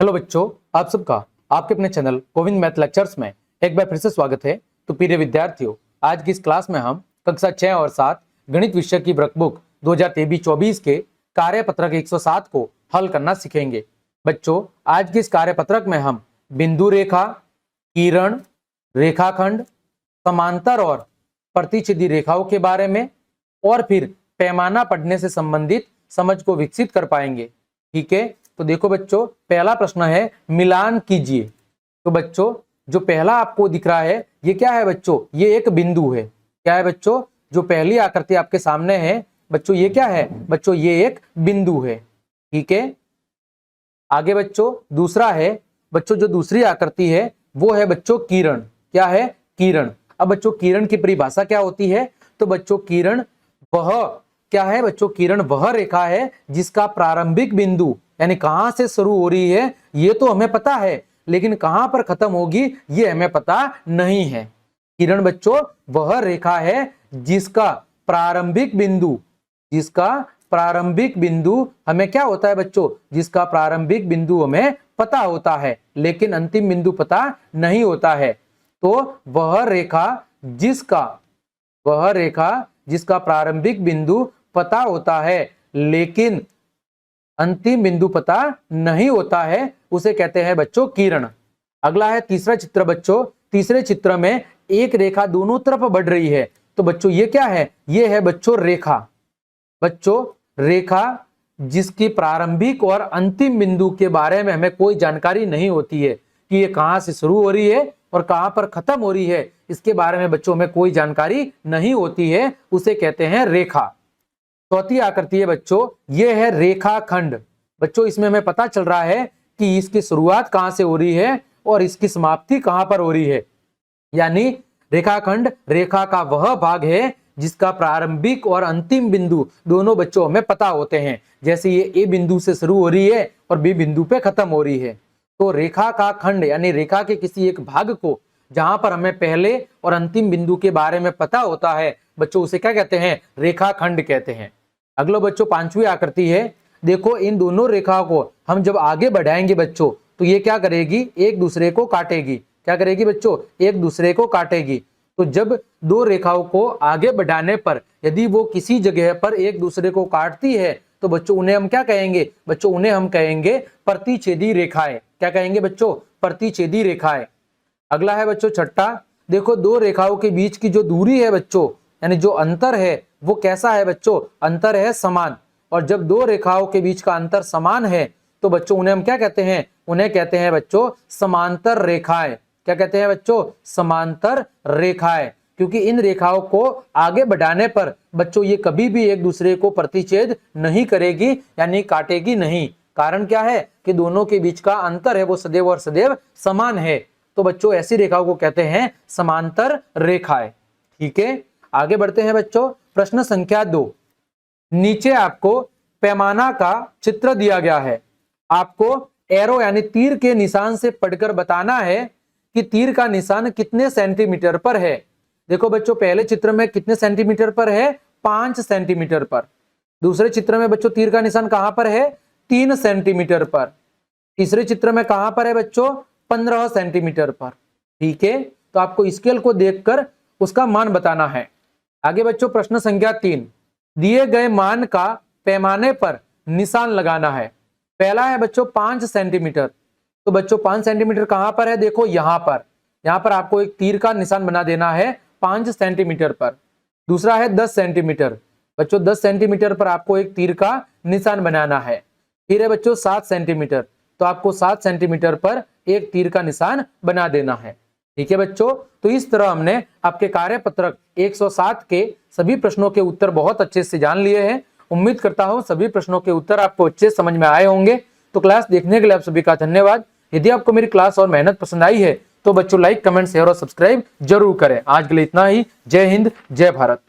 Hello बच्चों, आप सबका आपके अपने चैनल गोविंद मैथ लेक्चर्स में एक बार फिर से स्वागत है। तो प्रिय विद्यार्थियों, आज की इस क्लास में हम कक्षा 6 और 7 गणित विषय की वर्कबुक 2023-24 के कार्यपत्रक 107 को हल करना सीखेंगे। बच्चों, आज की इस कार्यपत्रक में हम बिंदु रेखा, किरण, रेखाखंड, समांतर और प्रतिच्छेदी रेखाओं के बारे में और फिर पैमाना पढ़ने से संबंधित समझ को विकसित कर पाएंगे। ठीक है, तो देखो बच्चों, पहला प्रश्न है मिलान कीजिए। तो बच्चों, जो पहला आपको दिख रहा है ये क्या है बच्चों? ये एक बिंदु है। क्या है बच्चों? जो पहली आकृति आपके सामने है बच्चों, ये क्या है बच्चों? ये एक बिंदु है। ठीक है, आगे बच्चों दूसरा है बच्चों, जो दूसरी आकृति है वो है बच्चों किरण। क्या है? किरण। अब बच्चों किरण की परिभाषा क्या होती है? तो बच्चों किरण वह क्या है बच्चों? किरण वह रेखा है जिसका प्रारंभिक बिंदु यानी कहां से शुरू हो रही है ये तो हमें पता है, लेकिन कहां पर खत्म होगी ये हमें पता नहीं है। किरण बच्चों वह रेखा है जिसका प्रारंभिक बिंदु हमें क्या होता है बच्चों? जिसका प्रारंभिक बिंदु हमें पता होता है लेकिन अंतिम बिंदु पता नहीं होता है। तो वह रेखा जिसका प्रारंभिक बिंदु पता होता है लेकिन अंतिम बिंदु पता नहीं होता है, उसे कहते हैं बच्चों किरण। अगला है तीसरा चित्र बच्चों। तीसरे चित्र में एक रेखा दोनों तरफ बढ़ रही है। तो बच्चों ये क्या है? ये है बच्चों रेखा। बच्चों रेखा जिसकी प्रारंभिक और अंतिम बिंदु के बारे में हमें कोई जानकारी नहीं होती है कि ये कहां से शुरू हो रही है और कहां पर खत्म हो रही है, इसके बारे में बच्चों में कोई जानकारी नहीं होती है, उसे कहते हैं रेखा। चौथी आकृति है बच्चों, ये है रेखाखंड। बच्चों इसमें हमें पता चल रहा है कि इसकी शुरुआत कहां से हो रही है और इसकी समाप्ति कहां पर हो रही है। यानी रेखाखंड रेखा का वह भाग है जिसका प्रारंभिक और अंतिम बिंदु दोनों बच्चों हमें पता होते हैं। जैसे ये ए बिंदु से शुरू हो रही है और बी बिंदु पे खत्म हो रही है। तो रेखा का खंड यानी रेखा के किसी एक भाग को जहां पर हमें पहले और अंतिम बिंदु के बारे में पता होता है बच्चों, उसे क्या कहते हैं? रेखाखंड कहते हैं। अगला बच्चों पांचवी आकृति है। देखो इन दोनों रेखाओं को हम जब आगे बढ़ाएंगे बच्चों तो ये क्या करेगी? एक दूसरे को काटेगी। क्या करेगी बच्चों? एक दूसरे को काटेगी। तो जब दो रेखाओं को आगे बढ़ाने पर यदि वो किसी जगह पर एक दूसरे को काटती है तो बच्चों उन्हें हम क्या कहेंगे? बच्चों उन्हें हम कहेंगे प्रतिच्छेदी रेखाएं। क्या कहेंगे बच्चों? प्रतिच्छेदी रेखाएं। अगला है बच्चों छठा। देखो दो रेखाओं के बीच की जो दूरी है बच्चों यानी जो अंतर है वो कैसा है बच्चों? अंतर है समान। और जब दो रेखाओं के बीच का अंतर समान है तो बच्चों उन्हें हम क्या कहते हैं? उन्हें कहते हैं बच्चों समांतर रेखाएं। क्या कहते हैं बच्चों? समांतर रेखाएं। क्योंकि इन रेखाओं को आगे बढ़ाने पर बच्चों ये कभी भी एक दूसरे को प्रतिच्छेद नहीं करेगी यानी काटेगी नहीं। कारण क्या है? कि दोनों के बीच का अंतर है वो सदैव और सदैव समान है। तो बच्चों ऐसी रेखाओं को कहते हैं समांतर रेखाएं। ठीक है, आगे बढ़ते हैं बच्चों। प्रश्न संख्या 2। नीचे आपको पैमाना का चित्र दिया गया है। आपको एरो यानी तीर के निशान से पढ़कर बताना है कि तीर का निशान कितने सेंटीमीटर पर है। देखो बच्चों पहले चित्र में कितने सेंटीमीटर पर है? 5 सेंटीमीटर पर। दूसरे चित्र में बच्चों तीर का निशान कहां पर है? 3 सेंटीमीटर पर। तीसरे चित्र में कहां पर है बच्चों? 15 सेंटीमीटर पर। ठीक है, तो आपको स्केल को देखकर उसका मान बताना है। आगे बच्चों प्रश्न संख्या 3। दिए गए मान का पैमाने पर निशान लगाना है। पहला है बच्चों 5 सेंटीमीटर। तो बच्चों 5 सेंटीमीटर कहां पर है? देखो यहां पर आपको एक तीर का निशान बना देना है 5 सेंटीमीटर पर। दूसरा है 10 सेंटीमीटर। बच्चों 10 सेंटीमीटर पर आपको एक तीर का निशान बनाना है। फिर है बच्चों 7 सेंटीमीटर। तो आपको 7 सेंटीमीटर पर एक तीर का निशान बना देना है। ठीक है बच्चों, तो इस तरह हमने आपके कार्यपत्रक 107 के सभी प्रश्नों के उत्तर बहुत अच्छे से जान लिए हैं। उम्मीद करता हूं सभी प्रश्नों के उत्तर आपको अच्छे समझ में आए होंगे। तो क्लास देखने के लिए आप सभी का धन्यवाद। यदि आपको मेरी क्लास और मेहनत पसंद आई है तो बच्चों लाइक, कमेंट, शेयर और सब्सक्राइब जरूर करें। आज के लिए इतना ही। जय हिंद, जय भारत।